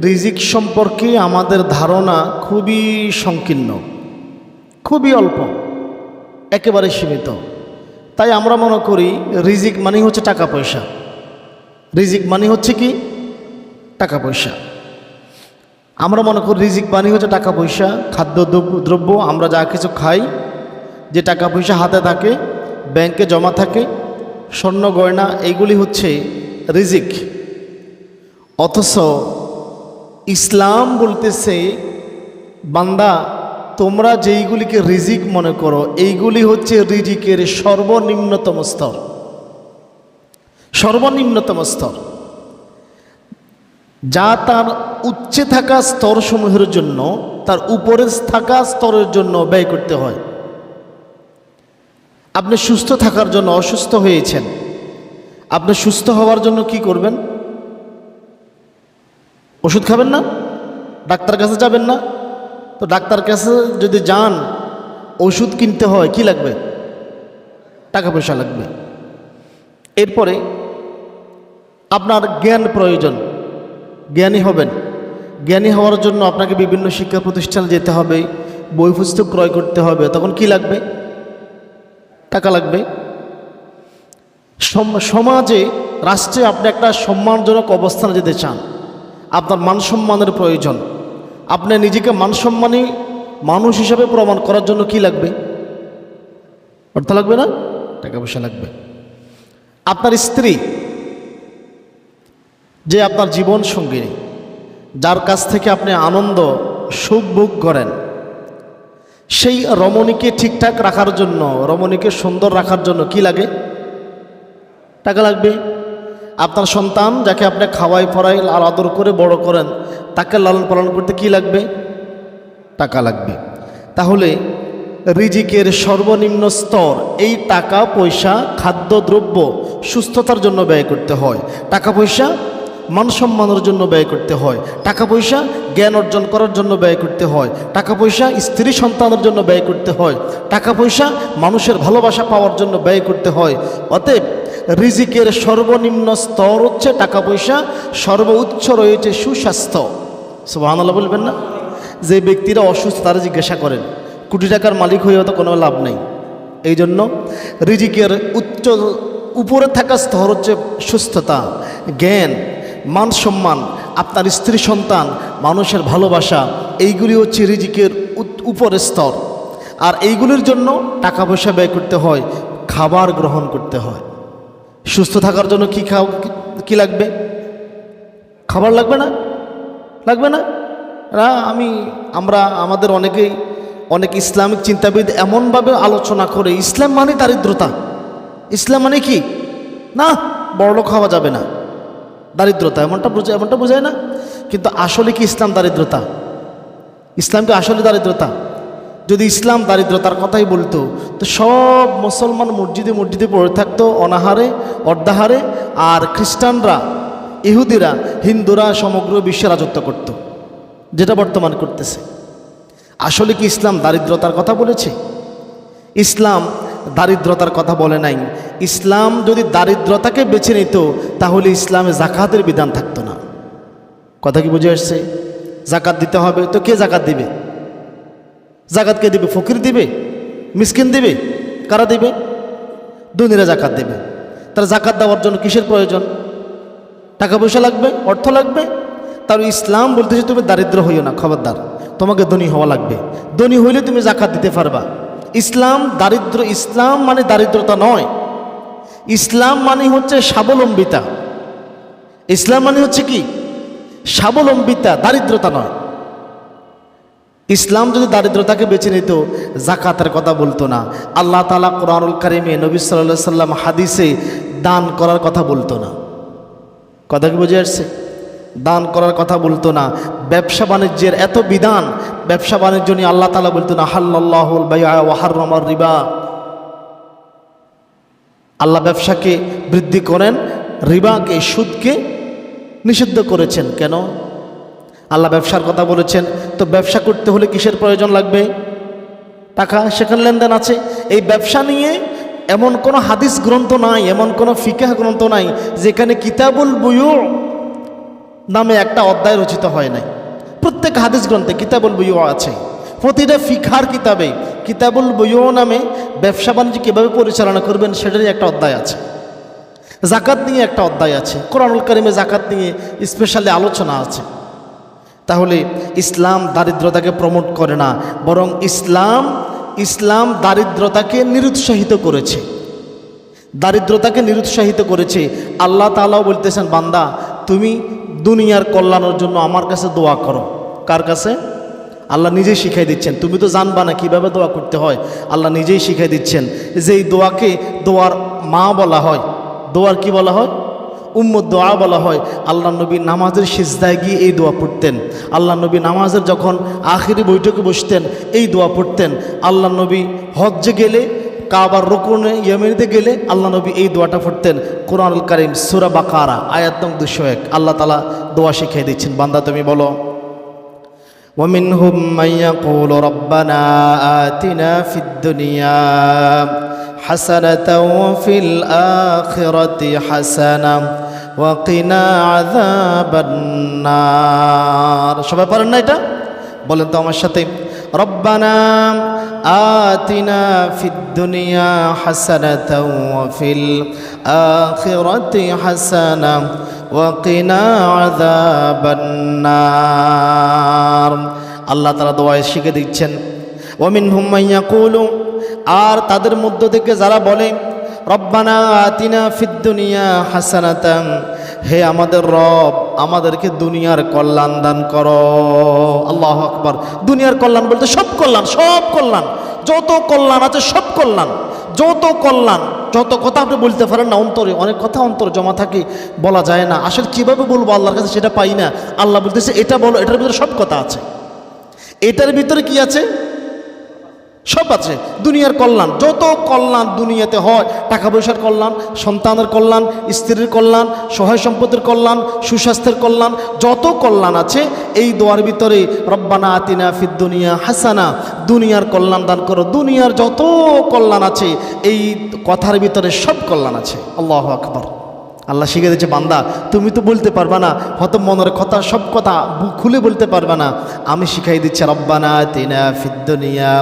রিজিক সম্পর্কে আমাদের ধারণা খুবই সংকীর্ণ, খুবই অল্প, একেবারে সীমিত। তাই আমরা মনে করি রিজিক মানে হচ্ছে টাকা পয়সা। রিজিক মানে হচ্ছে কি? টাকা পয়সা। আমরা মনে করি রিজিক মানে হচ্ছে টাকা পয়সা, খাদ্য দ্রব্য, আমরা যা কিছু খাই, যে টাকা পয়সা হাতে থাকে, ব্যাংকে জমা থাকে, স্বর্ণ গয়না, এইগুলি হচ্ছে রিজিক। অথচ ইসলাম বলতেছে, বান্দা তোমরা যেইগুলিকে রিজিক মনে করো, এইগুলি হচ্ছে রিজিকের সর্বনিম্নতম স্তর। সর্বনিম্নতম স্তর, যা তার উচ্চে থাকা স্তরসমূহের জন্য, তার উপরে থাকা স্তরের জন্য ব্যয় করতে হয়। আপনি সুস্থ থাকার জন্য অসুস্থ হয়েছেন, আপনি সুস্থ হওয়ার জন্য কি করবেন? ওষুধ খাবেন না? ডাক্তার কাছে যাবেন না? তো ডাক্তার কাছে যদি যান, ওষুধ কিনতে হয়, কি লাগবে? টাকা পয়সা লাগবে। এরপরে আপনার জ্ঞান প্রয়োজন, জ্ঞানী হবেন। জ্ঞানী হওয়ার জন্য আপনাকে বিভিন্ন শিক্ষা প্রতিষ্ঠানে যেতে হবে, বই পুস্তক ক্রয় করতে হবে, তখন কি লাগবে? টাকা লাগবে। সমাজে, রাষ্ট্রে আপনি একটা সম্মানজনক অবস্থানে যেতে চান, আপনার মান সম্মানের প্রয়োজন। আপনি নিজেকে মানসম্মানী মানুষ হিসাবে প্রমাণ করার জন্য কি লাগবে? অর্থ লাগবে না? টাকা পয়সা লাগবে। আপনার স্ত্রী, যে আপনার জীবন সঙ্গিনী, যার কাছ থেকে আপনি আনন্দ সুখ ভোগ করেন, সেই রমণীকে ঠিকঠাক রাখার জন্য, রমণীকে সুন্দর রাখার জন্য কি লাগে? টাকা লাগবে। আপনার সন্তান, যাকে আপনি খাওয়াই পড়াই আর আদর করে বড় করেন, তাকে লালন পালন করতে কি লাগবে? টাকা লাগবে। তাহলে রিজিকের সর্বনিম্ন স্তর, এই টাকা পয়সা, খাদ্যদ্রব্য, সুস্থতার জন্য ব্যয় করতে হয়। টাকা পয়সা মান সম্মানের জন্য ব্যয় করতে হয়। টাকা পয়সা জ্ঞান অর্জন করার জন্য ব্যয় করতে হয়। টাকা পয়সা স্ত্রী সন্তানের জন্য ব্যয় করতে হয়। টাকা পয়সা মানুষের ভালোবাসা পাওয়ার জন্য ব্যয় করতে হয়। অতএব রিজিকের সর্বনিম্ন স্তর হচ্ছে টাকা পয়সা, সর্বোচ্চ রয়েছে সুস্বাস্থ্য। সুবহানাল্লাহ বলবেন না? যে ব্যক্তিরা অসুস্থ তারা জিজ্ঞাসা করেন, কোটি টাকার মালিক হয়েও তো কোনো লাভ নেই। এই জন্য রিজিকের উপরে থাকা স্তর হচ্ছে সুস্থতা, জ্ঞান, মান সম্মান, আপনার স্ত্রী সন্তান, মানুষের ভালোবাসা, এইগুলি হচ্ছে রিজিকের উপরের স্তর। আর এইগুলির জন্য টাকা পয়সা ব্যয় করতে হয়, খাবার গ্রহণ করতে হয়। সুস্থ থাকার জন্য কি লাগবে? খাবার লাগবে না? লাগবে না? আমরা আমাদের অনেক ইসলামিক চিন্তাবিদ এমনভাবে আলোচনা করে, ইসলাম মানে দারিদ্রতা। ইসলাম মানে কি? না, বড়লোক হওয়া যাবে না, দারিদ্রতা, এমনটা বোঝায় না। কিন্তু আসলে কি ইসলাম দারিদ্রতা? ইসলাম কি আসলে দারিদ্রতা? যদি ইসলাম দারিদ্রতার কথাই বলতো, তো সব মুসলমান মসজিদে পড়ে থাকতো অনাহারে, অর্ধাহারে, আর খ্রিস্টানরা, ইহুদিরা, হিন্দুরা সমগ্র বিশ্বে রাজত্ব করত, যেটা বর্তমান করতেছে। আসলে কি ইসলাম দারিদ্রতার কথা বলেছে? ইসলাম দারিদ্রতার কথা বলে নাই। ইসলাম যদি দারিদ্রতাকে বেছে নিত, তাহলে ইসলামে জাকাতের বিধান থাকতো না। কথা কি বুঝে আসছে? জাকাত দিতে হবে, তো কে জাকাত দিবে? জাকাত কে দিবে? ফকির দিবে? মিসকিন দিবে? কারা দিবে? ধনীরা জাকাত দেবে। তার জাকাত দেওয়ার জন্য কিসের প্রয়োজন? টাকা পয়সা লাগবে, অর্থ লাগবে। তার ইসলাম বলতেছে তুমি দারিদ্র হইও না, খবরদার, তোমাকে ধনী হওয়া লাগবে। ধনী হইলে তুমি জাকাত দিতে পারবা। ইসলাম মানে দারিদ্রতা নয়। ইসলাম মানে হচ্ছে স্বাবলম্বিতা। ইসলাম মানে হচ্ছে কি? স্বাবলম্বিতা, দারিদ্রতা নয়। ইসলাম যদি দারিদ্রতাকে বেছে নিত, জাকাতের কথা বলতো না। আল্লাহ তাআলা কোরআনুল কারিমে, নবী সাল্লাল্লাহু আলাইহি সাল্লাম হাদিসে দান করার কথা বলতো না। কথা কি বুঝে আসছে? দান করার কথা বলতো না। ব্যবসা বাণিজ্যের এত বিধান, ব্যবসা বাণিজ্য নিয়ে আল্লাহ তাআলা বলতো না হাল্লাল্লাহুল বাইআ ওয়া হাররামার রিবা। আল্লাহ ব্যবসাকে বৃদ্ধি করেন, রিবাকে, সুদকে নিষিদ্ধ করেছেন। কেন? আল্লাহ ব্যবসার কথা বলেছেন, তো ব্যবসা করতে হলে কিসের প্রয়োজন লাগবে? টাকা, সেখানে লেনদেন আছে। এই ব্যবসা নিয়ে এমন কোনো হাদিস গ্রন্থ নাই, এমন কোনো ফিকাহ গ্রন্থ নাই যেখানে কিতাবুল বুয়ু, নামে একটা অধ্যায় রচিত হয় নাই। প্রত্যেক হাদিস গ্রন্থে কিতাবুল বুয়ু আছে। প্রতিটা ফিকহার কিতাবে কিতাবুল বুয়ু নামে ব্যবসা বাণিজ্য কীভাবে পরিচালনা করবেন সেটারই একটা অধ্যায় আছে। জাকাত নিয়ে একটা অধ্যায় আছে। কোরআনুল কারিমে জাকাত নিয়ে স্পেশালি আলোচনা আছে। তাহলে ইসলাম দারিদ্রতাকে প্রমোট করে না, বরং ইসলাম দারিদ্রতাকে নিরুৎসাহিত করেছে। দারিদ্রতাকে নিরুৎসাহিত করেছে। আল্লাহ তাআলাও বলতেছেন, বান্দা তুমি দুনিয়ার কল্যাণের জন্য আমার কাছে দোয়া করো। কার কাছে? আল্লাহ নিজেই শিখাই দিচ্ছেন। তুমি তো জানবা না কীভাবে দোয়া করতে হয়, আল্লাহ নিজেই শিখাই দিচ্ছেন। যে এই দোয়াকে দোয়ার মা বলা হয়, দোয়ার কি বলা হয়? উম্মত দোয়া বলা হয়। আল্লাহ নবী নামাজের সিজদায় গিয়ে এই দোয়া পড়তেন। আল্লাহ নবী নামাজের যখন আখিরি বৈঠকে বসতেন এই দোয়া পড়তেন। আল্লাহ নবী হজ্জে গেলে, কাবার রুকুনে ইয়েমেনিতে গেলে আল্লাহ নবী এই দোয়াটা পড়তেন। কোরআনুল কারীম সূরা বাকারা আয়াত নং 201 আল্লাহ তাআলা দোয়া শিখিয়ে দিচ্ছেন। বান্দা তুমি বলো, ومنهم من يقول ربنا آتنا في الدنيا حسنة وفي الآخرة حسنة وقنا عذاب النار। সবাই পারেন না এটা? বলেন তো আমার সাথে, ربنا آتنا في الدنيا حسنة وفي الآخرة حسنة وقنا عذاب النار। আল্লাহ তাআলা দোয়া শিখে দিচ্ছেন। ومنهم من يقول, আর তাদের মধ্য থেকে যারা বলে, রব্বানা আতিনা ফিদ দুনিয়া হাসানাতান, হে আমাদের রব আমাদেরকে দুনিয়ার কল্যাণ দান করো। আল্লাহু আকবার। দুনিয়ার কল্যাণ বলতে সব কল্যাণ, সব কল্যাণ, যত কল্যাণ আছে সব কল্যাণ, যত কল্যাণ, যত কথা আপনি বলতে পারেন না। অন্তরে অনেক কথা অন্তরে জমা থাকে, বলা যায় না। আসলে কীভাবে বলবো আল্লাহর কাছে সেটা পাই না। আল্লাহ বলতেছে এটা বলো, এটার ভিতরে সব কথা আছে। এটার ভিতরে কি আছে? সব আছে। দুনিয়ার কল্যাণ, যত কল্যাণ দুনিয়াতে হয়, টাকা পয়সার কল্যাণ, সন্তানের কল্যাণ, স্ত্রীর কল্যাণ, সহায় সম্পদের কল্যাণ, সুস্বাস্থ্যের কল্যাণ, যত কল্যাণ আছে এই দোয়ার ভিতরে রব্বানা আতিনা ফিদ দুনিয়া হাসানা, দুনিয়ার কল্যাণ দান করো। দুনিয়ার যত কল্যাণ আছে এই কথার ভিতরে সব কল্যাণ আছে। আল্লাহু আকবার। আল্লাহ শিখে দিচ্ছে, বান্দা তুমি তো বলতে পারবা না, হয়তো মনের কথা সব কথা খুলে বলতে পারবা না, আমি শিখাই দিচ্ছি রব্বানা আতিনা ফিদ দুনিয়া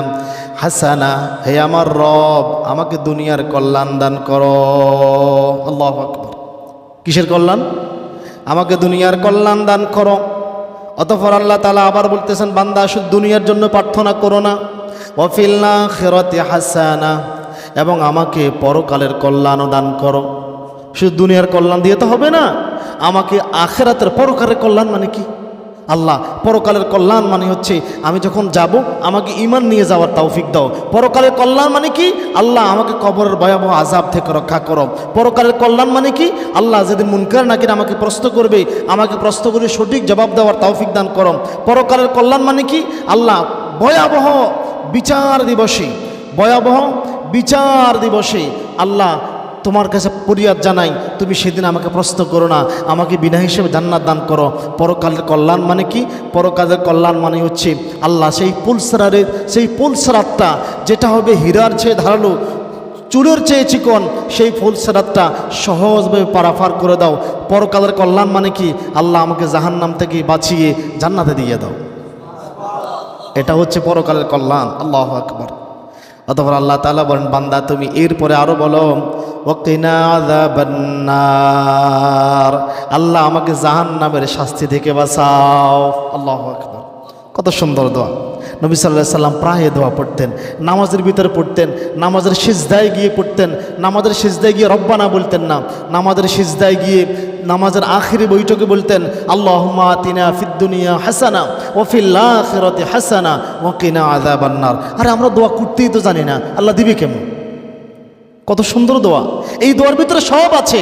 হাসানা, হে আমার রব আমাকে দুনিয়ার কল্যাণ দান করো। আল্লাহু আকবার। কিসের কল্যাণ? আমাকে দুনিয়ার কল্যাণ দান করো। অতঃপর আল্লাহ তাআলা আবার বলতেছেন, বান্দা শুধু দুনিয়ার জন্য প্রার্থনা করো না, ওয়া ফিল আখিরাতি হাসানা, এবং আমাকে পরকালের কল্যাণও দান করো। শুধু দুনিয়ার কল্যাণ দিয়ে তো হবে না, আমাকে আখিরাতের পরকালের কল্যাণ মানে কি? আল্লাহ পরকালের কল্যাণ মানে হচ্ছে আমি যখন যাব আমাকে ঈমান নিয়ে যাওয়ার তৌফিক দাও। পরকালের কল্যাণ মানে কি? আল্লাহ আমাকে কবরের ভয়াবহ আযাব থেকে রক্ষা করো। পরকালের কল্যাণ মানে কি? আল্লাহ যেদিন মুনকার নাকির আমাকে প্রশ্ন করবে, আমাকে প্রশ্ন করে সঠিক জবাব দেওয়ার তৌফিক দান করো। পরকালের কল্যাণ মানে কি? আল্লাহ ভয়াবহ বিচার দিবসে, ভয়াবহ বিচার দিবসে আল্লাহ তোমার কাছে ফরিয়াদ জানাই, তুমি সেদিন আমাকে প্রশ্ন করো না, আমাকে বিনা হিসেবে জান্নাত দান করো। পরকালের কল্যাণ মানে কি? পরকালের কল্যাণ মানে হচ্ছে আল্লাহ সেই পুলসরাতটা যেটা হবে হীরার চেয়ে ধারালো, চুলের চেয়ে চিকন, সেই ফুলসরাতটা সহজভাবে পারাপার করে দাও। পরকালের কল্যাণ মানে কি? আল্লাহ আমাকে জাহান্নাম থেকে বাঁচিয়ে জান্নাতে দিয়ে দাও। এটা হচ্ছে পরকালের কল্যাণ। আল্লাহু আকবার। অতঃপর আল্লাহ তাআলা বলেন, বান্দা তুমি এরপরে আরো বলো, ওয়াকিনা আযাবান্নার, আল্লাহ আমাকে জাহান্নামের শাস্তি থেকে বাঁচাও। আল্লাহু আকবার। কত সুন্দর দোয়া। নবী সাল্লাল্লাহু আলাইহি সাল্লাম প্রায় দোয়া পড়তেন, নামাজের ভিতরে পড়তেন, নামাজের সিজদায় গিয়ে পড়তেন। নামাজের সিজদায় গিয়ে রব্বানা বলতেন না, নামাজের সিজদায় গিয়ে নামাজের আখিরি বৈঠকে বলতেন, আল্লাহুম্মা আতিনা ফিদ দুনিয়া হাসানা ওয়া ফিল আখিরাতি হাসানা ওয়া কিনা আযাবান্নার। আরে আমরা দোয়া করতেই তো জানি না, আল্লাহ দিবে কেমন? কত সুন্দর দোয়া। এই দোয়ার ভিতরে সব আছে।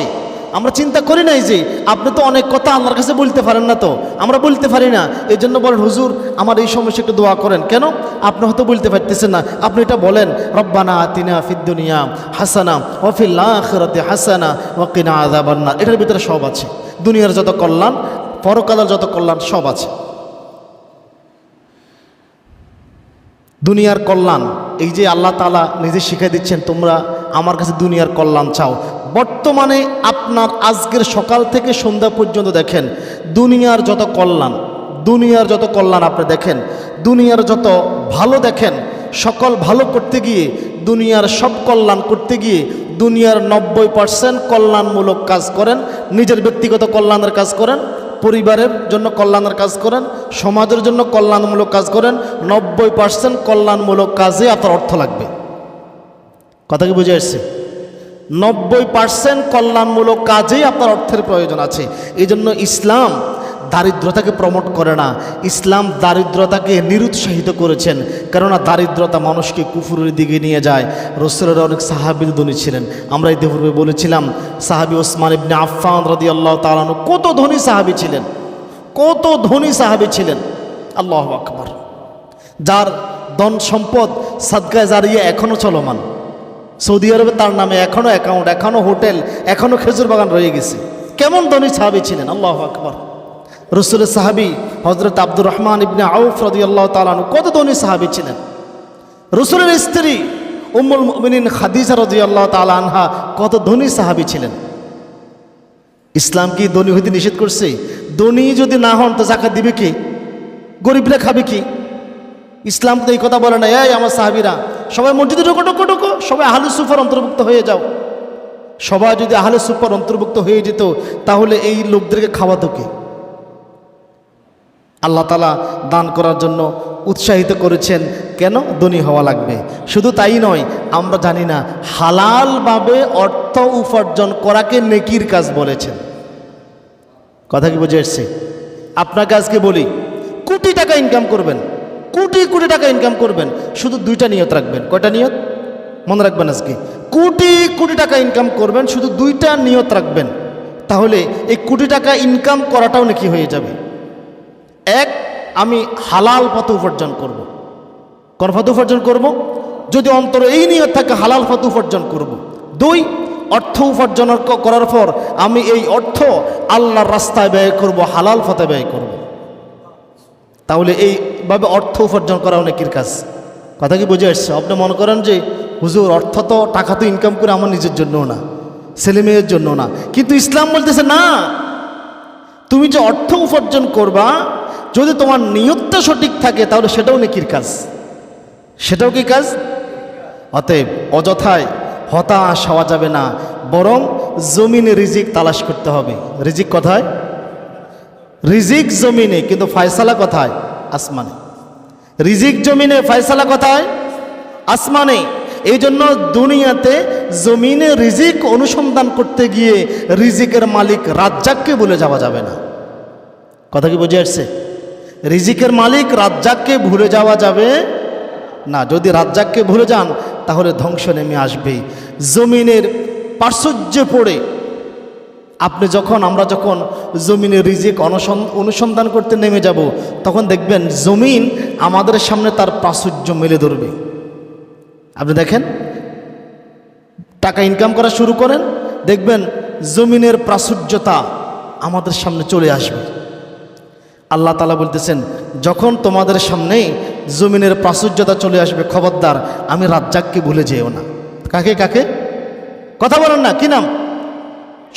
আমরা চিন্তা করি নাই যে আপনি তো অনেক কথা আল্লাহর কাছে বলতে পারেন না, তো আমরা বলতে পারি না। এই জন্য বলেন, হুজুর আমার এই সমস্যা একটু দোয়া করেন। কেন? আপনি হয়তো বলতে পারতেছেন না, আপনি এটা বলেন, রব্বানা আতিনা ফিদ দুনিয়া হাসানা ওয়া ফিল আখিরাতি হাসানা ওয়া কিনা আযাবান্নার। এটার ভিতরে সব আছে। দুনিয়ার যত কল্যাণ, পরকালের যত কল্যাণ সব আছে। দুনিয়ার কল্যাণ এই যে আল্লাহ তাআলা নিজে শিখিয়ে দিচ্ছেন, তোমরা আমার কাছে দুনিয়ার কল্যাণ চাও। বর্তমানে আপনার আজকের সকাল থেকে সন্ধ্যা পর্যন্ত দেখেন দুনিয়ার যত কল্যাণ আপনি দেখেন, দুনিয়ার যত ভালো দেখেন, সকল ভালো করতে গিয়ে, দুনিয়ার সব কল্যাণ করতে গিয়ে দুনিয়ার 90% কল্যাণমূলক কাজ করেন, নিজের ব্যক্তিগত কল্যাণের কাজ করেন, পরিবারের জন্য কল্যাণের কাজ করেন, সমাজের জন্য কল্যাণমূলক কাজ করেন। 90% কল্যাণমূলক কাজে আপনার অর্থ লাগবে। কথা কি বুঝে আসছে? 90% কল্যাণমূলক কাজেই আপনার অর্থের প্রয়োজন আছে। এই জন্য ইসলাম দারিদ্রতাকে প্রমোট করে না, ইসলাম দারিদ্রতাকে নিরুৎসাহিত করেছেন। কেননা দারিদ্রতা মানুষকে কুফুরের দিকে নিয়ে যায়। রাসূলের অনেক সাহাবী ধনী ছিলেন, আমরা ইতিপূর্বে বলেছিলাম। সাহাবী ওসমান ইবনে আফফান রাদিয়াল্লাহু তাআলা আনহু কত ধনী সাহাবী ছিলেন, কত ধনী সাহাবী ছিলেন, আল্লাহু আকবার। যার ধন সম্পদ সাদকায়ে জারিয়া এখনও চলমান। সৌদি আরবে তার নামে এখনও অ্যাকাউন্ট, এখনও হোটেল, এখনও খেজুর বাগান রয়ে গেছে। কেমন ধনী সাহাবী ছিলেন, আল্লাহু আকবার। রাসূলের সাহাবী হযরত আব্দুর রহমান ইবনে আউফ রাদিয়াল্লাহু তাআলা আনহু কত ধনী সাহাবী ছিলেন। রাসূলের স্ত্রী উম্মুল মুমিনিন খাদিজা রাদিয়াল্লাহু তাআলা আনহা কত ধনী সাহাবী ছিলেন। ইসলাম কি ধনী হইতে নিষেধ করছে? ধনী যদি না হন তো যাকাত দিবে কি? গরিবরা খাবে কি? ইসলাম তো এই কথা বলে না, এই আমার সাহাবীরা সবাই মসজিদে ঢোকো, সবাই আহলে সুফার অন্তর্ভুক্ত হয়ে যাও। সবাই যদি আহলে সুফার অন্তর্ভুক্ত হয়ে যেত তাহলে এই লোকদেরকে খাওয়াতো কে? আল্লাহ তাআলা দান করার জন্য উৎসাহিত করেছেন। কেন? ধনী হওয়া লাগবে। শুধু তাই নয়, আমরা জানি না হালালভাবে অর্থ উপার্জন করাকে নেকির কাজ বলেছেন। কথা কি বুঝে এসছে? আপনাকে আজকে বলি, কোটি টাকা ইনকাম করবেন, কোটি টাকা ইনকাম করবেন, শুধু দুইটা নিয়ত রাখবেন। কয়টা নিয়ত মনে রাখবেন? আজকে কোটি টাকা ইনকাম করবেন, শুধু দুইটা নিয়ত রাখবেন। তাহলে এই কোটি টাকা ইনকাম করাটাও নেকি হয়ে যাবে। এক, আমি হালাল পথে উপার্জন করব। কোন পথে উপার্জন করব? যদি অন্তরে এই নিয়ত থাকে হালাল পথে উপার্জন করব। দুই, অর্থ উপার্জন করার পর আমি এই অর্থ আল্লাহর রাস্তায় ব্যয় করব, হালাল পথে ব্যয় করব। তাহলে এইভাবে অর্থ উপার্জন করা অনেকের কাজ। কথা কি বুঝে আসছে? আপনি মনে করেন যে হুজুর অর্থ তো, টাকা তো ইনকাম করে আমার নিজের জন্য না, ছেলে মেয়ের জন্য না। কিন্তু ইসলাম বলতেছে না, তুমি যে অর্থ উপার্জন করবা যদি তোমার নিয়তটা সঠিক থাকে তাহলে সেটাও নেকির কাজ। সেটাও কি কাজ? অতএব অযথায় হতাশ হওয়া যাবে না, বরং জমিনে রিজিক তালাশ করতে হবে। রিজিক কোথায়? রিজিক জমিনে, কিন্তু ফয়সালা কোথায়? আসমানে। রিজিক জমিনে, ফয়সালা কোথায়? আসমানে। এই জন্য দুনিয়াতে জমিনে রিজিক অনুসন্ধান করতে গিয়ে রিজিকের মালিক রাজ্জাককে ভুলে যাওয়া যাবে না। কথা কি বুঝে আসছে? রিজিকের মালিক রাজ্জাককে ভুলে যাওয়া যাবে না। যদি রাজ্জাককে ভুলে যান তাহলে ধ্বংস নেমে আসবে। জমিনের প্রাচুর্যে পড়ে আমরা যখন জমিনে রিজিক অনুসন্ধান করতে নেমে যাব, তখন দেখবেন জমিন আমাদের সামনে তার প্রাচুর্য মেলে ধরবে। আপনি দেখেন, টাকা ইনকাম করা শুরু করেন, দেখবেন জমিনের প্রাচুর্যতা আমাদের সামনে চলে আসবে। আল্লাহ তাআলা বলতেছেন, যখন তোমাদের সামনে জমিনের প্রাচুর্যতা চলে আসবে, খবরদার আমি রাজ্জাককে ভুলে যেও না। কাকে কাকে? কথা বলেন না, কি নাম?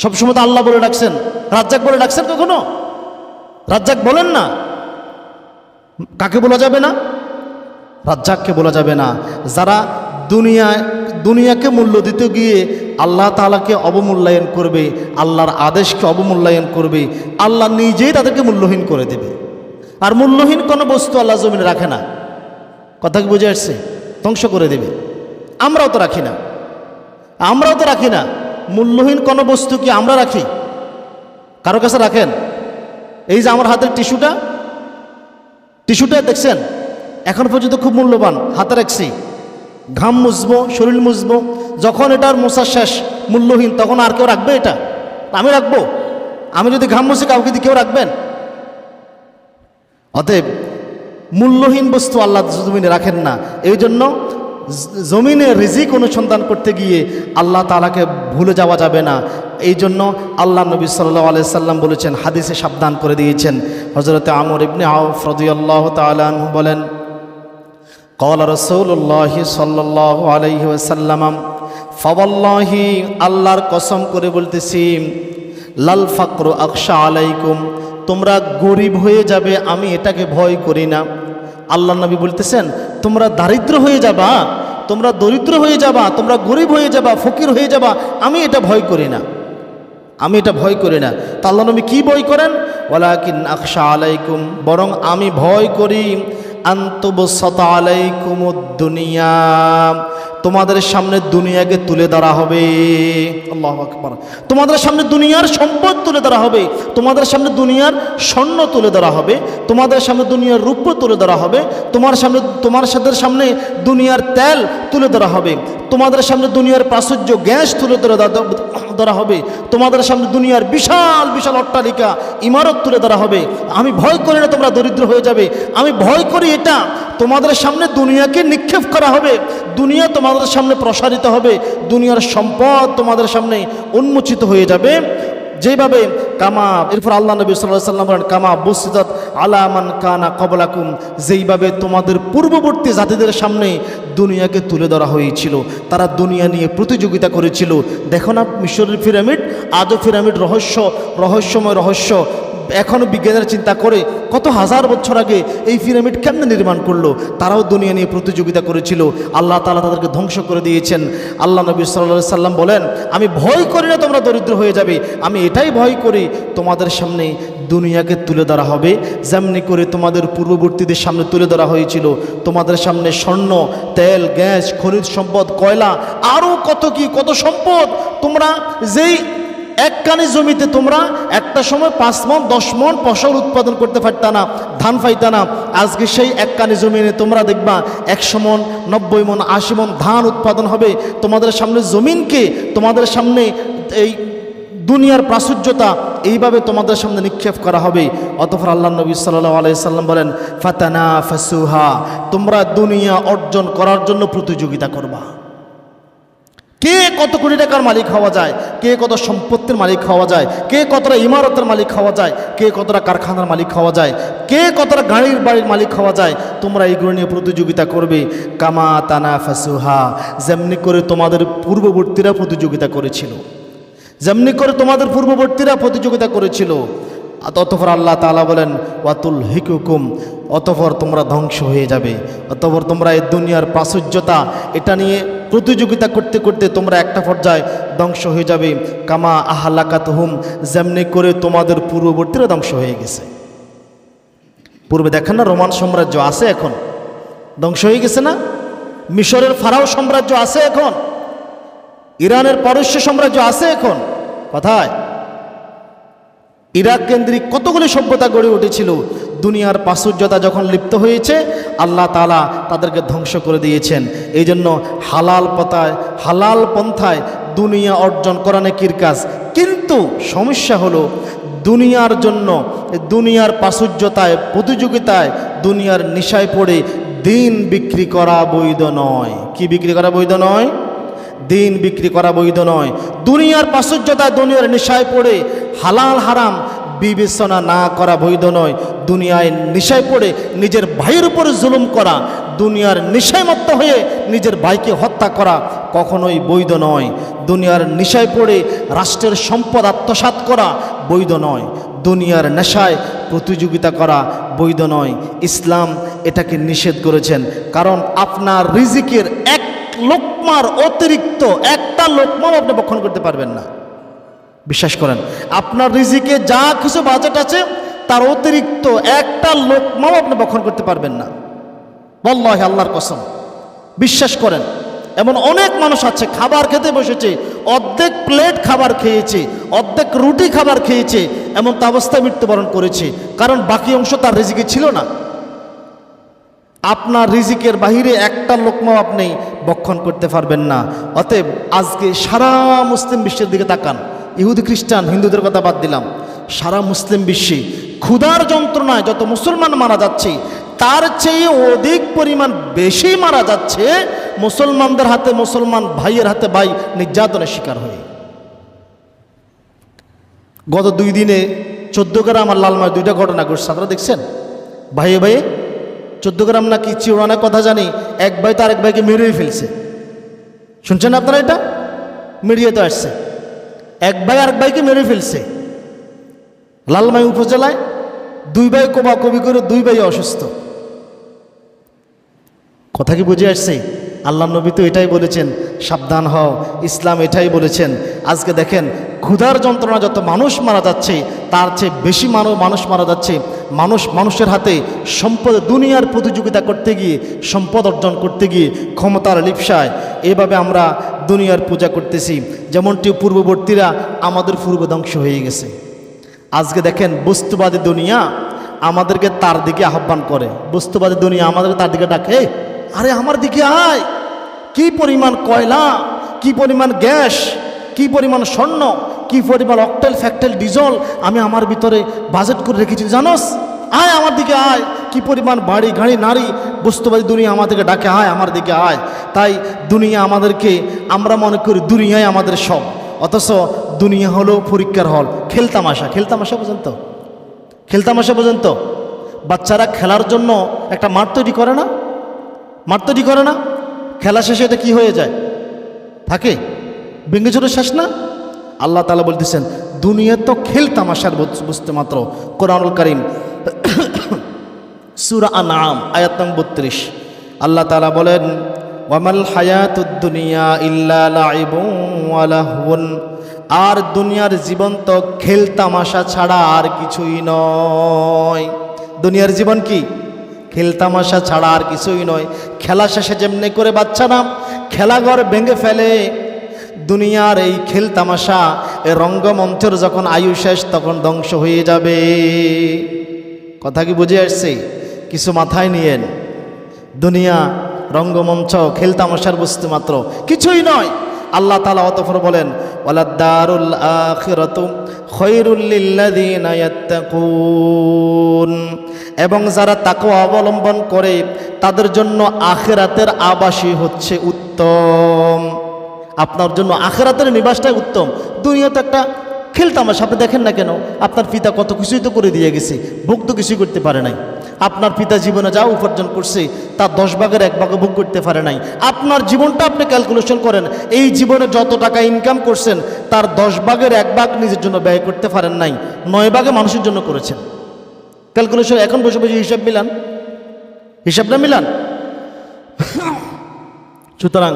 সবসময় তো আল্লাহ বলে ডাকছেন, রাজ্জাক বলে ডাকছেন কখনো? রাজ্জাক বলেন না। কাকে বলা যাবে না? রাজ্জাককে বলা যাবে না। যারা দুনিয়াকে মূল্য দিতে গিয়ে আল্লাহ তাআলাকে অবমূল্যায়ন করবে, আল্লাহর আদেশকে অবমূল্যায়ন করবে, আল্লাহ নিজেই তাদেরকে মূল্যহীন করে দেবে। আর মূল্যহীন কোনো বস্তু আল্লাহ জমিনে রাখে না। কথা কি বুঝে আসছে? ধ্বংস করে দেবে। আমরাও তো রাখি না। মূল্যহীন কোনো বস্তু কি আমরা রাখি? কারো কাছে রাখেন? এই যে আমার হাতের টিস্যুটা দেখছেন, এখন পর্যন্ত খুব মূল্যবান, হাতে রাখছি। ঘাম মুছবো, শরীর মুছবো, যখন এটার মোছা শেষ, মূল্যহীন, তখন আর কেউ রাখবে এটা? আমি রাখবো? আমি যদি ঘাম মুছি, কাউকে দিয়ে কেউ রাখবেন? অতএব মূল্যহীন বস্তু আল্লাহ জমিনে রাখেন না। এই জন্য জমিনে রিজিক অনুসন্ধান করতে গিয়ে আল্লাহ তাআলাকে ভুলে যাওয়া যাবে না। এই জন্য আল্লাহ নবী সাল্লাল্লাহু আলাইহি সাল্লাম বলেছেন, হাদিসে সাবধান করে দিয়েছেন। হযরতে আমর ইবনে আউফ রাদিয়াল্লাহু তাআলা আনহু বলেন, قال رسول الله صلى الله عليه وسلم ফাওয়াল্লাহি আল্লাহর কসম করে বলতেছি, লাল ফাকরু আকশা আলাইকুম, তোমরা গরিব হয়ে যাবে আমি এটাকে ভয় করি না। আল্লাহ নবী বলতেছেন তোমরা দারিদ্র হয়ে যাবা, তোমরা দরিদ্র হয়ে যাবা, তোমরা গরিব হয়ে যাবা, ফকির হয়ে যাবা, আমি এটা ভয় করি না, আমি এটা ভয় করি না। তা আল্লাহ নবী কী ভয় করেন? ওয়ালাকিন আকশা আলাইকুম, বরং আমি ভয় করি আনতুবসাতা আলাইকুমুদ দুনিয়া, তোমাদের সামনে দুনিয়াকে তুলে ধরা হবে। আল্লাহু আকবার। তোমাদের সামনে দুনিয়ার সম্পদ তুলে ধরা হবে, তোমাদের সামনে দুনিয়ার স্বর্ণ তুলে ধরা হবে, তোমাদের সামনে দুনিয়ার রূপ্য তুলে ধরা হবে, তোমাদের সামনে দুনিয়ার তেল তুলে ধরা হবে, তোমাদের সামনে দুনিয়ার প্রাচুর্য গ্যাস তুলে ধরা হবে, তোমাদের সামনে দুনিয়ার বিশাল বিশাল অট্টালিকা ইমারত তুলে ধরা হবে। আমি ভয় করি না তোমরা দরিদ্র হয়ে যাবে, আমি ভয় করি এটা তোমাদের সামনে দুনিয়াকে নিক্ষেপ করা হবে, দুনিয়া তোমাদের সামনে প্রসারিত হবে, দুনিয়ার সম্পদ তোমাদের সামনে উন্মোচিত হয়ে যাবে। যেভাবে কামা, এরপর আল্লাহ নবী সাল্লাল্লাহু আলাইহি ওয়াসাল্লাম বলেন কামা বুসিতাত আলা মান কানা ক্বাবলাকুম, যেইভাবে তোমাদের পূর্ববর্তী জাতিদের সামনে দুনিয়াকে তুলে ধরা হয়েছিল, তারা দুনিয়া নিয়ে প্রতিযোগিতা করেছিল। দেখো না মিশরের পিরামিড, আজও পিরামিড রহস্যময় রহস্য। এখনও বিজ্ঞানীরা চিন্তা করে কত হাজার বছর আগে এই পিরামিড কেমনে নির্মাণ করলো, তারাও দুনিয়া নিয়ে প্রতিযোগিতা করেছিল, আল্লাহ তাআলা তাদেরকে ধ্বংস করে দিয়েছেন। আল্লাহ নবী সাল্লাল্লাহু আলাইহি সাল্লাম বলেন আমি ভয় করি না তোমরা দরিদ্র হয়ে যাবে, আমি এটাই ভয় করি তোমাদের সামনে দুনিয়াকে তুলে ধরা হবে যেমনি করে তোমাদের পূর্ববর্তীদের সামনে তুলে ধরা হয়েছিল। তোমাদের সামনে স্বর্ণ, তেল, গ্যাস, খনিজ সম্পদ, কয়লা, আরও কত সম্পদ। তোমরা যেই একখানি জমিতে তোমরা একটা সময় 5 মণ 10 মণ ফসল উৎপাদন করতে পারতা না, ধান পাইতা না, আজকে সেই একখানি জমিনে তোমরা দেখবা 100 মণ 90 মণ 80 মণ ধান উৎপাদন হবে। তোমাদের সামনে জমিনকে, তোমাদের সামনে এই দুনিয়ার প্রাচুর্যতা এইভাবে তোমাদের সামনে নিক্ষেপ করা হবে। অতঃপর আল্লাহ নবী সাল্লাল্লাহু আলাইহি সাল্লাম বলেন ফাতানাফাসুহা, তোমরা দুনিয়া অর্জন করার জন্য প্রতিযোগিতা করবা। কে কত কোটি টাকার মালিক হওয়া যায়, কে কত সম্পত্তির মালিক হওয়া যায়, কে কতটা ইমারতের মালিক হওয়া যায়, কে কতটা কারখানার মালিক হওয়া যায়, কে কতটা বাড়ির মালিক হওয়া যায়, তোমরা এইগুলো নিয়ে প্রতিযোগিতা করবে। কামা তানাফাসুহা, যেমনি করে তোমাদের পূর্ববর্তীরা প্রতিযোগিতা করেছিল, যেমনি করে তোমাদের পূর্ববর্তীরা প্রতিযোগিতা করেছিল। অতঃপর আল্লাহ তাআলা বলেন ওয়াতুল হিকুকুম, অতঃপর তোমরা ধ্বংস হয়ে যাবে, অতঃপর তোমরা এই দুনিয়ার প্রাচুর্যতা এটা নিয়ে প্রতিযোগিতা করতে করতে তোমরা একটা পর্যায়ে ধ্বংস হয়ে যাবে। কামা আহলাকাতহুম, যেমনি করে তোমাদের পূর্ববর্তীরা ধ্বংস হয়ে গেছে। পূর্বে দেখেন না রোমান সাম্রাজ্য আছে, এখন ধ্বংস হয়ে গেছে না? মিশরের ফারাও সাম্রাজ্য আছে এখন, ইরানের পারস্য সাম্রাজ্য আছে এখন, কোথায়? ইরাক কেন্দ্রিক কতগুলি সভ্যতা গড়ে উঠেছিল, দুনিয়ার প্রাচুর্যতা যখন লিপ্ত হয়েছে আল্লাহ তাআলা তাদেরকে ধ্বংস করে দিয়েছেন। এই জন্য হালাল পন্থায় দুনিয়া অর্জন করা নেকির কাজ। কিন্তু সমস্যা হলো দুনিয়ার জন্য, দুনিয়ার প্রাচুর্যতায়, প্রতিযোগিতায়, দুনিয়ার নেশায় পড়ে দিন বিক্রি করা বৈধ নয়। কি বিক্রি করা বৈধ নয়? দিন বিক্রি করা বৈধ নয়। দুনিয়ার প্রাচুর্যতায়, দুনিয়ার নেশায় পড়ে হালাল হারাম বিবেচনা না করা বৈধ নয়। দুনিয়ায় নেশায় পড়ে নিজের ভাইয়ের উপরে জুলুম করা, দুনিয়ার নেশায় মত্ত হয়ে নিজের ভাইকে হত্যা করা কখনোই বৈধ নয়। দুনিয়ার নেশায় পড়ে রাষ্ট্রের সম্পদ আত্মসাৎ করা বৈধ নয়। দুনিয়ার নেশায় প্রতিযোগিতা করা বৈধ নয়। ইসলাম এটাকে নিষেধ করেছেন, কারণ আপনার রিজিকের এক লোকমার অতিরিক্ত একটা লোকমাও আপনি ভক্ষণ করতে পারবেন না। বিশ্বাস করেন, আপনার রিজিকে যা কিছু বাজেট আছে তার অতিরিক্ত একটা লোকমাও আপনি ভক্ষণ করতে পারবেন না। ওয়াল্লাহি, আল্লাহর কসম, বিশ্বাস করেন। এমন অনেক মানুষ আছে খাবার খেতে বসেছে, অর্ধেক প্লেট খাবার খেয়েছে, অর্ধেক রুটি খাবার খেয়েছে, এমন তা অবস্থায় মৃত্যুবরণ করেছে, কারণ বাকি অংশ তার রিজিকে ছিল না। আপনার রিজিকের বাহিরে একটা লোকমাও আপনি ভক্ষণ করতে পারবেন না। অতএব আজকে সারা মুসলিম বিশ্বের দিকে তাকান, ইহুদি খ্রিস্টান হিন্দুদের কথা বাদ দিলাম, সারা মুসলিম বিশ্বে ক্ষুধার যন্ত্রণায় যত মুসলমান মারা যাচ্ছে তার চেয়ে অধিক পরিমাণ বেশি মারা যাচ্ছে মুসলমানদের হাতে, মুসলমান ভাইয়ের হাতে ভাই নির্যাতনের শিকার হয়ে। গত 2 দিনে 14 গ্রাম আর লালমায় 2টা ঘটনা ঘটছে, আপনারা দেখছেন? ভাইয়ে ভাইয়ে 14 গ্রাম নাকি চিওড়ানা কথা জানি, এক ভাই তার এক ভাইকে মেরেই ফেলছে। শুনছেন আপনারা? এটা মিডিয়াতে আসছে, এক ভাই আরেক ভাইকে মেরে ফেলছে। লালমাই উপজেলায় 2 ভাই কোবাকবি করে 2 ভাই অসুস্থ। কথা কি বুঝে আসছে? আল্লাহ নবী তো এটাই বলেছেন, সাবধান হও, ইসলাম এটাই বলেছেন। আজকে দেখেন ক্ষুধার যন্ত্রণা যত মানুষ মারা যাচ্ছে, তার চেয়ে বেশি মানুষ মারা যাচ্ছে মানুষের হাতে সম্পদ, দুনিয়ার প্রতিযোগিতা করতে গিয়ে, সম্পদ অর্জন করতে গিয়ে, ক্ষমতার লিপ্সায়। এভাবে আমরা দুনিয়ার পূজা করতেছি, যেমনটি পূর্ববর্তীরা আমাদের পূর্ব ধ্বংস হয়ে গেছে। আজকে দেখেন বস্তুবাদী দুনিয়া আমাদেরকে তার দিকে আহ্বান করে, বস্তুবাদী দুনিয়া আমাদেরকে তার দিকে ডাকে, আরে আমার দিকে আয়, কি পরিমাণ কয়লা, কি পরিমাণ গ্যাস, কি পরিমাণ স্বর্ণ, কি পরিমাণ অকটেল ফ্যাক্টেল ডিজল আমি আমার ভিতরে বাজেট করে রেখেছি জানোস, আয় আমার দিকে আয়, কি পরিমাণ বাড়ি গাড়ি নারী, বস্তুবাদী দুনিয়া আমাদেরকে ডাকে, আয় আমার দিকে আয়। তাই দুনিয়া আমাদেরকে, আমরা মনে করি দুনিয়ায় আমাদের সব, অথচ দুনিয়া হলো পরীক্ষার হল, খেলতামাশা পর্যন্ত, খেলতামাশা পর্যন্ত। বাচ্চারা খেলার জন্য একটা মাঠ তৈরি করে না, মাঠ তৈরি করে না, খেলা শেষে এটা কি হয়ে যায়, থাকে ভেঙে চুরে শেষ না। আল্লাহ তাআলা বলতেছেন দুনিয়া তো খেলতামাশার বুঝতে মাত্র। কোরআনুল কারীম সূরা আনআম আয়াত নম্বর 32 আল্লাহ তাআলা বলেন, ওয়ামাল হায়াতুদ দুনিয়া ইল্লা লাইবুন ওয়া লাহওয়ুন, আর দুনিয়ার জীবন তো খেলতামাশা ছাড়া আর কিছুই নয়। দুনিয়ার জীবন কি? খেলতামাশা ছাড়া আর কিছুই নয়। খেলা শেষে যেমনি করে বাচ্চারা খেলাঘর ভেঙে ফেলে, দুনিয়ার এই খেলতামাশা, এই রঙ্গমঞ্চের যখন আয়ু শেষ তখন ধ্বংস হয়ে যাবে। কথা কি বুঝে আসছে? কিছু মাথায় নিয়েন, দুনিয়া রঙ্গমঞ্চ খেলতামাশার বস্তু মাত্র, কিছুই নয়। আল্লাহ তাআলা অতঃপর বলেন, ওয়ালাদ-দারুল আখিরাতু খায়রুল লিল্লাযিনা ইয়াত্তাকুন, এবং যারা তাকওয়া অবলম্বন করে তাদের জন্য আখিরাতের আবাসই হচ্ছে উত্তম। আপনার জন্য আখিরাতের নিবাসটাই উত্তম। দুনিয়া তো একটা খেলতামাশা, আপনি দেখেন না কেন, আপনার পিতা কত কিছুই তো করে দিয়ে গেছে, ভোগ তো কিছুই করতে পারে নাই। আপনার পিতা জীবনে যা উপার্জন করছে তার 10 ভাগের 1 ভাগে ভোগ করতে পারে নাই। আপনার জীবনটা আপনি ক্যালকুলেশন করেন, এই জীবনে যত টাকা ইনকাম করছেন তার 10 ভাগের 1 ভাগ নিজের জন্য ব্যয় করতে পারেন নাই, 9 ভাগে মানুষের জন্য করেছেন। ক্যালকুলেশন এখন বসে বসে হিসাব মিলান, হিসাবটা মিলান। সুতরাং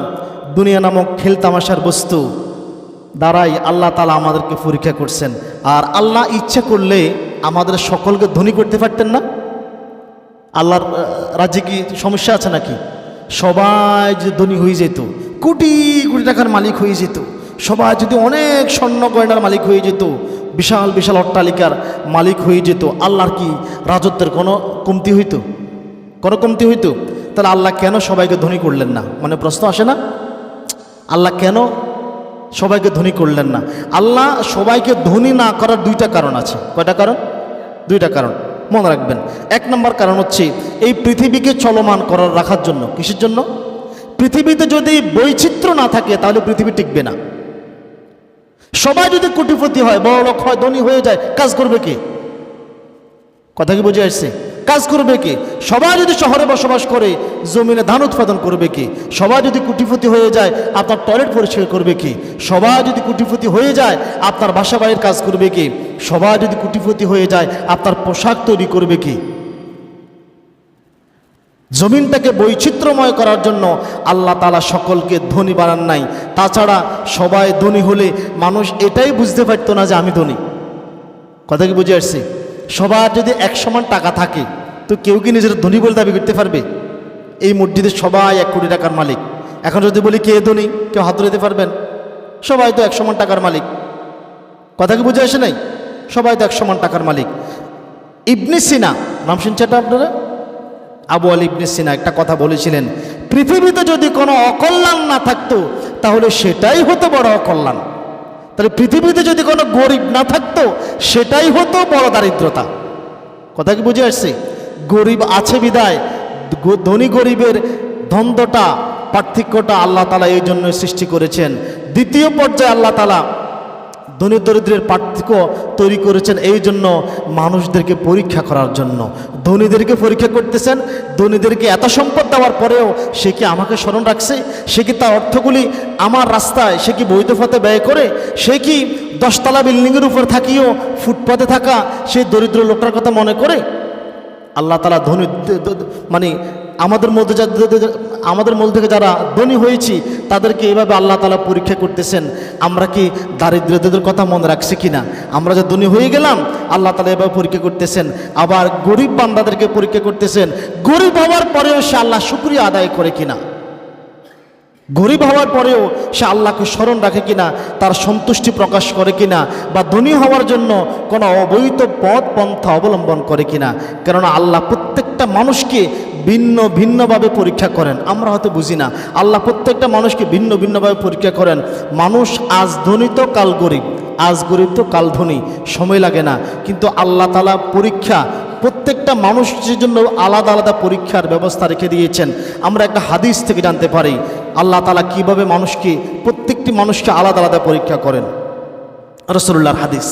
দুনিয়া নামক খেলতামাশার বস্তু দ্বারাই আল্লাহ তাআলা আমাদেরকে পরীক্ষা করছেন। আর আল্লাহ ইচ্ছা করলে আমাদের সকলকে ধনী করতে পারতেন না? আল্লাহর রাজ্যে কি সমস্যা আছে নাকি? সবাই যদি ধনী হয়ে যেত, কোটি কোটি টাকার মালিক হয়ে যেত, সবাই যদি অনেক স্বর্ণ গয়নার মালিক হয়ে যেত, বিশাল বিশাল অট্টালিকার মালিক হয়ে যেত, আল্লাহর কি রাজত্বের কোনো কমতি হইতো? কোনো কমতি হইতো? তাহলে আল্লাহ কেন সবাইকে ধনী করলেন না? মানে প্রশ্ন আসে না, আল্লাহ কেন সবাইকে ধনী করলেন না? আল্লাহ সবাইকে ধনী না করার 2টা কারণ আছে। কয়টা কারণ? 2টা কারণ মনে রাখবেন। 1 নম্বর কারণ হচ্ছে এই পৃথিবীকে চলমান করার রাখার জন্য। কিসের জন্য? পৃথিবীতে যদি বৈচিত্র্য না থাকে তাহলে পৃথিবী টিকবে না। সবাই যদি কোটিপতি হয়, বড় লোক হয়, ধনী হয়ে যায়, কাজ করবে কে? কথা কি বুঝে আসছে? কাজ করবে কে? সবাই যদি শহরে বসবাস করে জমিনে ধান উৎপাদন করবে কে? সবাই যদি কোটিপতি হয়ে যায় আপনার টয়লেট পরিষ্কার করবে কে? সবাই যদি কোটিপতি হয়ে যায় আপনার বাসা বাড়ির কাজ করবে কে? সবাই যদি কোটিপতি হয়ে যায় আপনার পোশাক তৈরি করবে কে? জমিনটাকে বৈচিত্র্যময় করার জন্য আল্লাহ তাআলা সকলকে ধনী বানান নাই। তাছাড়া সবাই ধনী হলে মানুষ এটাই বুঝতে পারতো না যে আমি ধনী। কথা কি বুঝে আসছে? সবার যদি 1 সমান টাকা থাকে তো কেউ কি নিজের ধনী বলে দাবি করতে পারবে? এই মসজিদে সবাই 1 কোটি টাকার মালিক, এখন যদি বলি কে ধনী, কেউ হাত তুলতে পারবেন? সবাই তো 1 সমান টাকার মালিক। কথা কি বুঝে আসে নাই? সবাই তো 1 সমান টাকার মালিক। ইবনে সিনা নাম শুনছেন আপনারা? আবু আলী ইবনে সিনা একটা কথা বলেছিলেন, পৃথিবীতে যদি কোনো অকল্যাণ না থাকতো তাহলে সেটাই হতো বড় অকল্যাণ। তাহলে পৃথিবীতে যদি কোনো গরিব না থাকতো সেটাই হতো বড় দারিদ্রতা। কথা কি বুঝে আসছে? গরিব আছে বিদায় ধনী গরিবের দ্বন্দ্বটা, পার্থক্যটা আল্লাহ তাআলা এই জন্য সৃষ্টি করেছেন। দ্বিতীয় পর্যায়ে আল্লাহ তাআলা ধনী দরিদ্রের পার্থক্য তৈরি করেছেন এই জন্য মানুষদেরকে পরীক্ষা করার জন্য। ধনীদেরকে পরীক্ষা করতেছেন, ধনীদেরকে এত সম্পদ দেওয়ার পরেও সে কি আমাকে স্মরণ রাখছে? সে কি তার অর্থগুলি আমার রাস্তায় সে কি বৈধ পথে ব্যয় করে? সে কি 10 তলা বিল্ডিংয়ের উপর থাকিও ফুটপাতে থাকা সেই দরিদ্র লোকটার কথা মনে করে? আল্লাহ তাআলা ধনী মানে আমাদের মধ্যে থেকে যারা ধনী হয়েছি তাদেরকে এভাবে আল্লাহ তাআলা পরীক্ষা করতেছেন। আমরা কি দারিদ্রদের কথা মনে রাখছি কিনা? আমরা যে ধনী হয়ে গেলাম, আল্লাহ তাআলা এভাবে পরীক্ষা করতেছেন। আবার গরিব বান্দাদেরকে পরীক্ষা করতেছেন, গরিব হওয়ার পরেও সে আল্লাহ শুকরিয়া আদায় করে কিনা, গরিব হওয়ার পরেও সে আল্লাহকে স্মরণ রাখে কিনা, তার সন্তুষ্টি প্রকাশ করে কিনা, বা ধনী হওয়ার জন্য কোনো অবৈধ পথ পন্থা অবলম্বন করে কিনা। কেননা আল্লাহ প্রত্যেকটা মানুষকে ভিন্ন ভিন্নভাবে পরীক্ষা করেন। আমরা হয়তো বুঝি না, আল্লাহ প্রত্যেকটা মানুষকে ভিন্ন ভিন্নভাবে পরীক্ষা করেন। মানুষ আজ ধনী তো কাল গরিব, আজ গরিব তো কাল ধনী, সময় লাগে না। কিন্তু আল্লাহ তাআলা পরীক্ষা প্রত্যেকটা মানুষের জন্য আলাদা আলাদা পরীক্ষার ব্যবস্থা রেখে দিয়েছেন। আমরা একটা হাদিস থেকে জানতে পারি আল্লাহ তাআলা কীভাবে মানুষকে, প্রত্যেকটি মানুষকে আলাদা আলাদা পরীক্ষা করেন। রাসূলুল্লাহর হাদিস,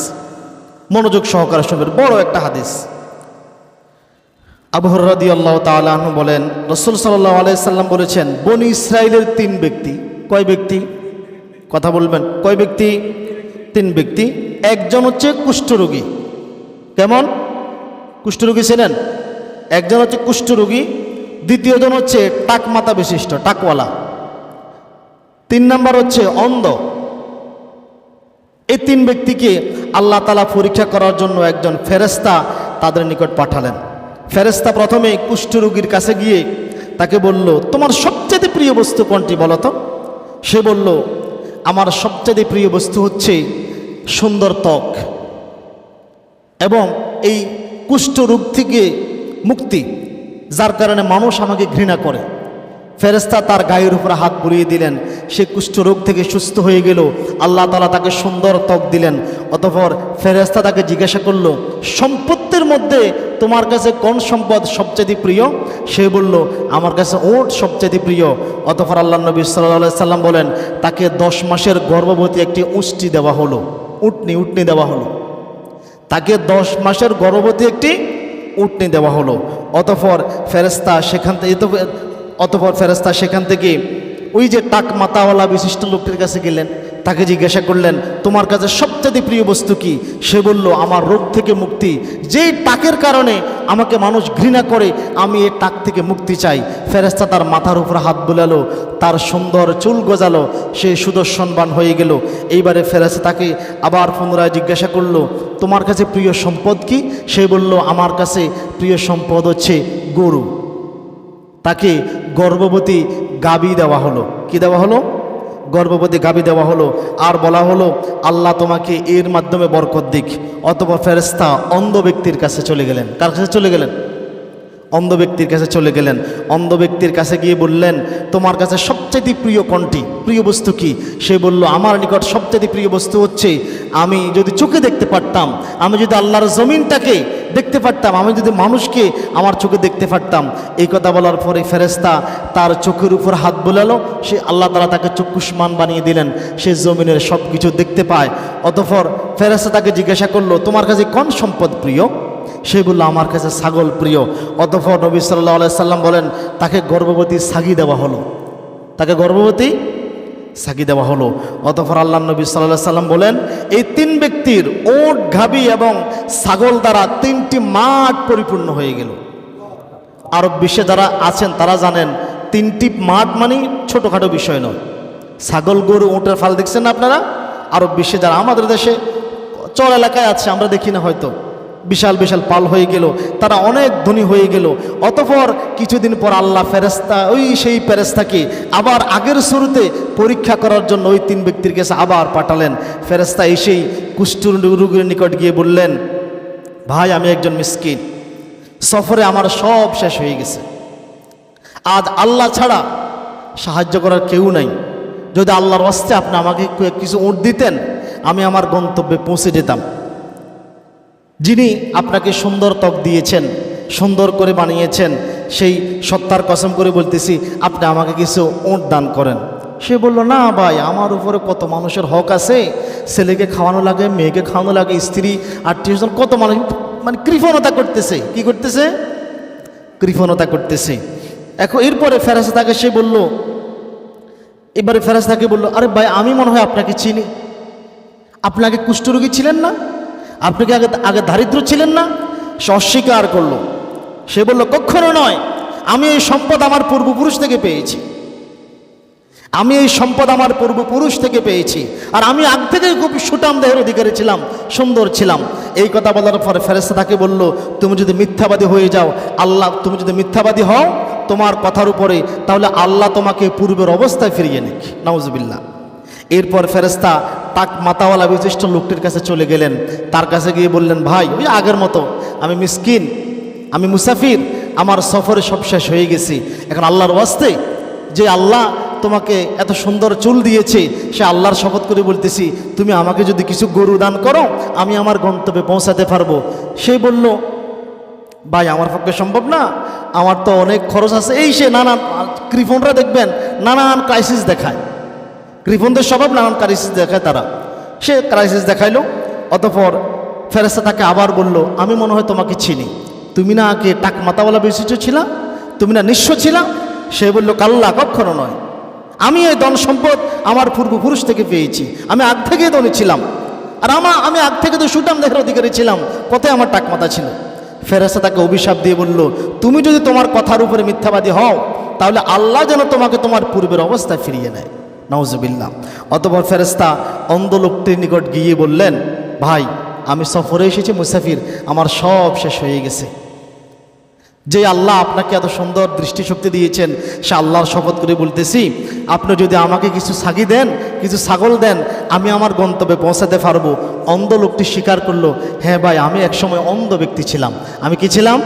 মনোযোগ সহকারে শুনবেন, বড় একটা হাদিস। আবু হুরায়রা রাদিয়াল্লাহু তাআলা আনহু বলেন, রাসূল সাল্লাল্লাহু আলাইহি সাল্লাম বলেছেন, বনি ইসরাইলের 3 ব্যক্তি। কয় ব্যক্তি? কথা বলবেন, কয় ব্যক্তি? 3 ব্যক্তি। একজন হচ্ছে কুষ্ঠরোগী। কেমন? কুষ্ঠরোগী ছিলেন? একজন হচ্ছে কুষ্ঠরোগী, দ্বিতীয়জন হচ্ছে টাক মাথা বিশিষ্ট, টাকওয়ালা, 3 নাম্বার হচ্ছে অন্ধ। এই 3 ব্যক্তিকে আল্লাহ তাআলা পরীক্ষা করার জন্য একজন ফেরেশতা তাদের নিকট পাঠালেন। ফেরেশতা প্রথমে কুষ্ঠরোগীর কাছে গিয়ে তাকে বলল, তোমার সবচেয়ে প্রিয় বস্তু কোনটি বলো তো? সে বলল, আমার সবচেয়ে প্রিয় বস্তু হচ্ছে সুন্দর ত্বক এবং এই কুষ্ঠরোগ থেকে মুক্তি, যার কারণে মানুষ আমাকে ঘৃণা করে। ফেরেশতা তার গায়ের উপরে হাত বুলিয়ে দিলেন, সে কুষ্ঠরোগ থেকে সুস্থ হয়ে গেল। আল্লাহ তাআলা তাকে সুন্দর ত্বক দিলেন। অতঃপর ফেরেশতা তাকে জিজ্ঞাসা করল, সম্পত্তির মধ্যে তোমার কাছে কোন সম্পদ সবচেয়ে প্রিয়? সে বলল, আমার কাছে উট সবচেয়ে প্রিয়। অতঃপর আল্লাহ নবী সাল্লাল্লাহু আলাইহি সাল্লাম বলেন, তাকে 10 মাসের গর্ভবতী একটি উষ্ট্রি দেওয়া হলো, উটনি দেওয়া হলো। তাকে 10 মাসের গর্ভবতী একটি উটনি দেওয়া হলো। অতঃপর ফেরেশতা সেখান থেকে ওই যে টাক মাথাওয়ালা বিশিষ্ট লোকটির কাছে গেলেন, তাকে জিজ্ঞাসা করলেন, তোমার কাছে সবচেয়ে প্রিয় বস্তু কি? সে বলল, আমার রোগ থেকে মুক্তি, যেই টাকের কারণে আমাকে মানুষ ঘৃণা করে, আমি এই টাক থেকে মুক্তি চাই। ফেরেশতা তার মাথার উপর হাত বুলালো, তার সুন্দর চুল গজালো, সে সুদর্শনবান হয়ে গেল। এইবারে ফেরেশতা তাকে আবার পুনরায় জিজ্ঞাসা করলো, তোমার কাছে প্রিয় সম্পদ কি? সে বলল, আমার কাছে প্রিয় সম্পদ হচ্ছে গরু। তাকে গর্ভবতী গাভী দেওয়া হলো। কি দেওয়া হলো? গর্ভবতী গাভী দেওয়া হলো। আর বলা হলো, আল্লাহ তোমাকে এর মাধ্যমে বরকত দিক। অতঃপর ফেরেশতা অন্ধ ব্যক্তির কাছে চলে গেলেন। কার কাছে চলে গেলেন? অন্ধ ব্যক্তির কাছে চলে গেলেন। অন্ধ ব্যক্তির কাছে গিয়ে বললেন, তোমার কাছে সবচেয়ে প্রিয় কোনটি, প্রিয় বস্তু কি? সে বলল, আমার নিকট সবচেয়ে প্রিয় বস্তু হচ্ছে, আমি যদি চোখে দেখতে পারতাম, আমি যদি আল্লাহর জমিনটাকে দেখতে পারতাম, আমি যদি মানুষকে আমার চোখে দেখতে পারতাম। এই কথা বলার পরে ফেরেশতা তার চোখের উপর হাত বোলালো, সে আল্লাহ তাআলা তাকে চক্ষুষ্মান বানিয়ে দিলেন, সে জমিনের সব কিছু দেখতে পায়। অতঃপর ফেরেশতা তাকে জিজ্ঞাসা করলো, তোমার কাছে কোন সম্পদ প্রিয়? সে বলল, আমার কাছে ছাগল প্রিয়। অতঃপর নবী সাল্লাল্লাহু আলাইহি সাল্লাম বলেন, তাকে গর্ভবতী ছাগি দেওয়া হলো, তাকে গর্ভবতী ছাগি দেওয়া হলো। অতঃপর আল্লাহ নবী সাল্লাল্লাহু আলাইহি সাল্লাম বলেন, এই 3 ব্যক্তির উট, গাভী এবং ছাগল দ্বারা 3টি মাঠ পরিপূর্ণ হয়ে গেল। আরব বিশ্বে যারা আছেন তারা জানেন, 3টি মাঠ মানে ছোটোখাটো বিষয় নয়। ছাগল, গরু, উটের ফাল দেখছেন না আপনারা? আরব বিশ্বে যারা, আমাদের দেশে চর এলাকায় আছে, আমরা দেখি না হয়তো, বিশাল বিশাল পাল হয়ে গেল, তারা অনেক ধনী হয়ে গেল। অতঃপর কিছুদিন পর আল্লাহ ফেরেশতা সেই ফেরেশতাকে আবার আগের শুরুতে পরীক্ষা করার জন্য ওই 3 ব্যক্তির কাছে আবার পাঠালেন। ফেরেশতা এসেই কুষ্ঠরোগীর নিকট গিয়ে বললেন, ভাই, আমি একজন মিসকিন, সফরে আমার সব শেষ হয়ে গেছে, আজ আল্লাহ ছাড়া সাহায্য করার কেউ নাই। যদি আল্লাহর ওয়াস্তে আপনি আমাকে কিছু উট দিতেন, আমি আমার গন্তব্যে পৌঁছে যেতাম। যিনি আপনাকে সুন্দর ত্বক দিয়েছেন, সুন্দর করে বানিয়েছেন, সেই সত্তার কসম করে বলতেছি, আপনি আমাকে কিছু উট দান করেন। সে বলল, না ভাই, আমার উপরে কত মানুষের হক আছে, ছেলেকে খাওয়ানো লাগে, মেয়েকে খাওয়ানো লাগে, স্ত্রী, আত্মীয়স্বজন, কত মানুষ মানে কৃপণতা করতেছে। কি করতেছে? কৃপণতা করতেছে। এখন এরপরে ফেরেশতাকে সে বলল, এবারে ফেরেশতাকে বলল, আরে ভাই আমি মনে হয় আপনাকে চিনি, আপনি আগে কুষ্ঠরোগী ছিলেন না, আপনি কি আগে দারিদ্র ছিলেন না? সে অস্বীকার করলো। সে বলল, কখনো নয়, আমি এই সম্পদ আমার পূর্বপুরুষ থেকে পেয়েছি, আমি এই সম্পদ আমার পূর্বপুরুষ থেকে পেয়েছি, আর আমি আগ থেকেই খুব সুঠাম দেহের অধিকারী ছিলাম, সুন্দর ছিলাম। এই কথা বলার পরে ফেরেশতা তাকে বলল, তুমি যদি মিথ্যাবাদী হয়ে যাও, তুমি যদি মিথ্যাবাদী হও তোমার কথার উপরে, তাহলে আল্লাহ তোমাকে পূর্বের অবস্থায় ফিরিয়ে নিক, নাউজুবিল্লাহ। এরপর ফেরেশতা টাক মাতাওয়ালা বিশিষ্ট লোকটির কাছে চলে গেলেন। তার কাছে গিয়ে বললেন, ভাই ওই আগের মতো, আমি মিসকিন, আমি মুসাফির, আমার সফরে সব শেষ হয়ে গেছি। এখন আল্লাহর ওয়াস্তে, যে আল্লাহ তোমাকে এত সুন্দর চুল দিয়েছে, সে আল্লাহর শপথ করে বলতেছি, তুমি আমাকে যদি কিছু গরু দান করো, আমি আমার গন্তব্যে পৌঁছাতে পারবো। সে বলল, ভাই আমার পক্ষে সম্ভব না, আমার তো অনেক খরচ আছে। এই সে নানান কৃপণরা দেখবেন নানান ক্রাইসিস দেখায়, কৃপণদের স্বভাব নানান ক্রাইসিস দেখায় তারা। সে ক্রাইসিস দেখাইলো। অতঃপর ফেরেশতা তাকে আবার বলল, আমি মনে হয় তোমাকে চিনি, তুমি না আগে টাক মাতাওয়ালা বিশিষ্ট ছিলা, তুমি না নিঃস্ব ছিলা? সে বলল, কাল্লা, কখনো নয়, আমি এই ধন সম্পদ আমার পূর্বপুরুষ থেকে পেয়েছি, আমি আগ থেকে ধনী ছিলাম, আর আমি আগ থেকে তো সুঠাম দেহের অধিকারী ছিলাম, পথে আমার টাক মাথা ছিল। ফেরেশতা তাকে অভিশাপ দিয়ে বলল, তুমি যদি তোমার কথার উপরে মিথ্যাবাদী হও, তাহলে আল্লাহ যেন তোমাকে তোমার পূর্বের অবস্থায় ফিরিয়ে নেয়, নাউজুবিল্লাহ। অতঃপর ফেরেশতা অন্ধ লোকটির নিকট গিয়ে বললেন, ভাই আমি সফরে এসেছি, মুসাফির, আমার সব শেষ হয়ে গেছে। যে আল্লাহ আপনাকে এত সুন্দর দৃষ্টিশক্তি দিয়েছেন, সে আল্লাহর শপথ করে বলতেছি, আপনি যদি আমাকে কিছু ছাগি দেন, কিছু ছাগল দেন, আমি আমার গন্তব্যে পৌঁছাতে পারবো। অন্ধ লোকটি স্বীকার করলো, হ্যাঁ ভাই, আমি একসময় অন্ধ ব্যক্তি ছিলাম। আমি কি ছিলাম?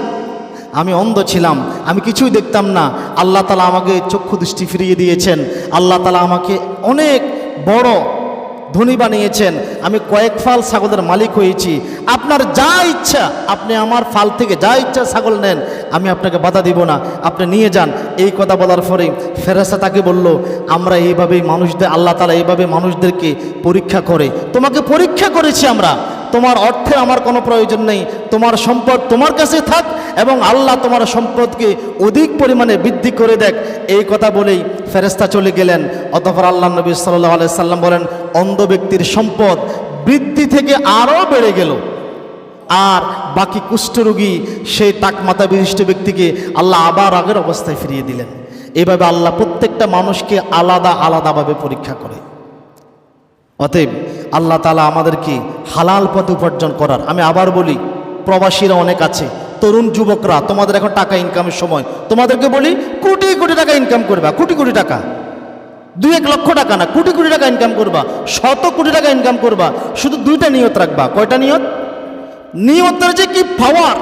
আমি অন্ধ ছিলাম, আমি কিছুই দেখতাম না। আল্লাহ তাআলা আমাকে চক্ষু দৃষ্টি ফিরিয়ে দিয়েছেন, আল্লাহ তাআলা আমাকে অনেক বড় ধনী বানিয়েছেন, আমি কয়েক ফাল ছাগলের মালিক হয়েছি। আপনার যা ইচ্ছা, আপনি আমার ফাল থেকে যা ইচ্ছা ছাগল নেন, আমি আপনাকে বাধা দিব না, আপনি নিয়ে যান। এই কথা বলার পরে ফেরেশতা তাকে বলল, আমরা এইভাবেই মানুষদের, আল্লাহ তাআলা এইভাবে মানুষদেরকে পরীক্ষা করে, তোমাকে পরীক্ষা করেছি আমরা। তোমার অর্থে আমার কোনো প্রয়োজন নেই, তোমার সম্পদ তোমার কাছে থাক, এবং আল্লাহ তোমার সম্পদকে অধিক পরিমাণে বৃদ্ধি করে দেখ। এই কথা বলেই ফেরেশতা চলে গেলেন। অতঃপর আল্লাহ নবী সাল্লাল্লাহু আলাইহি সাল্লাম বলেন, অন্ধ ব্যক্তির সম্পদ বৃদ্ধি থেকে আরও বেড়ে গেল, আর বাকি কুষ্ঠরোগী সেই টাকমাথা বিশিষ্ট ব্যক্তিকে আল্লাহ আবার আগের অবস্থায় ফিরিয়ে দিলেন। এইভাবে আল্লাহ প্রত্যেকটা মানুষকে আলাদা আলাদাভাবে পরীক্ষা করে। অতএব আল্লাহ তাআলা আমাদেরকে হালাল পথে উপার্জন করার, আমি আবার বলি, প্রবাসীরা অনেক আছে, তরুণ যুবকরা, তোমাদের এখন টাকা ইনকামের সময়, তোমাদেরকে বলি কোটি কোটি টাকা ইনকাম করবা, কোটি কোটি টাকা, 2-1 লক্ষ টাকা না, কোটি কোটি টাকা ইনকাম করবা, শত কোটি টাকা ইনকাম করবা। শুধু 2টা নিয়ত রাখবা। কয়টা নিয়ত? নিয়তের যে কি পাওয়ার,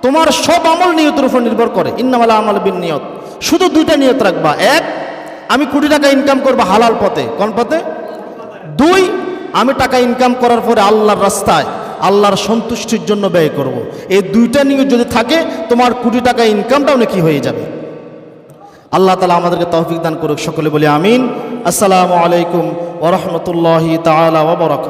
তোমার সব আমল নিয়তের উপর নির্ভর করে, ইন্নামাল আমালু বিন্নিয়ত। শুধু 2টা নিয়ত রাখবা। 1, আমি কোটি টাকা ইনকাম করবো হালাল পথে। কোন পথে? 2, আমি টাকা ইনকাম করার পরে আল্লাহর রাস্তায়, আল্লাহর সন্তুষ্টির জন্য ব্যয় করব। এই 2টা নিয়ত যদি থাকে, তোমার কোটি টাকা ইনকামটাও নাকি হয়ে যাবে। আল্লাহ তাআলা আমাদেরকে তৌফিক দান করুক। সকলে বলি আমিন। আসসালামু আলাইকুম ওয়া রাহমাতুল্লাহি তাআলা ওয়া বারাকাতুহু।